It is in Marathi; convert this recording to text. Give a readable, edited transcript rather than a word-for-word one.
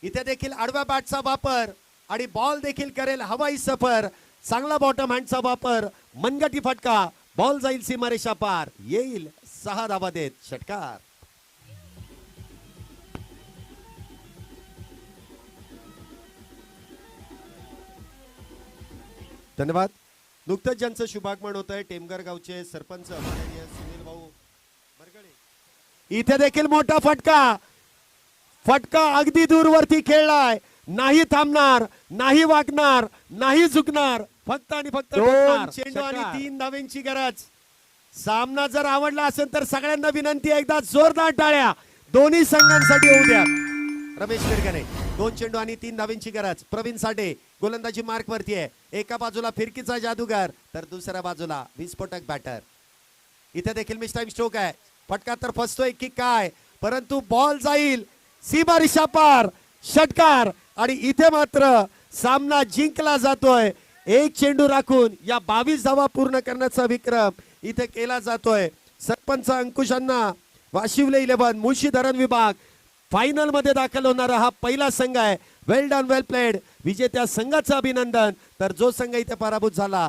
इथे देखील आडव्या बॅटचा वापर आणि बॉल देखील करेल हवाई सफर. चांगला बॉटम हँडचा वापर, मनगटी फटका, बॉल जाईल सीमारेषा पार, येईल 6 धावा देत षटकार. धन्यवाद. नुकतंच ज्यांचं शुभागमन होत आहे टेमघर गावचे सरपंच माननीय सुनील भाऊ मरगळे. इथे देखील मोठा फटका, फटका अगदी दूरवरती खेळलाय. नाही थांबणार, नाही वागणार, नाही झुकणार, फक्त आणि फक्त दोन चेंडू आणि षटकार. 3 धावांची गरज. सामना जर आवडला असेल तर सगळ्यांना विनंती आहे, एकदा जोरदार टाळ्या दोन्ही संघांसाठी होऊ द्या. रमेश मिरगणे 2 चेंडू आणि 3 धावांची गरज. प्रवीण साठे गोलंदाजी मार्क वरती आहे. एका बाजूला फिरकीचा जादूगार तर दुसऱ्या बाजूला विस्फोटक बॅटर. इथे देखील मिस टाइम स्ट्रोक आहे. फटका तर फसतोय की काय, परंतु बॉल जाईल सीमारेषा पार, षटकार. आणि इथे मात्र सामना जिंकला जातोय. 1 चेंडू राखून या 22 धावा पूर्ण करण्याचा विक्रम इथे केला जातोय. सरपंच अंकुशांना वाशिवले 11 मुळशी धरण विभाग फायनल मध्ये दाखल होणारा हा पहिला संघ आहे. वेल डन, वेल प्लेड. विजेत्या संघाचं अभिनंदन. तर जो संघ इथे पराभूत झाला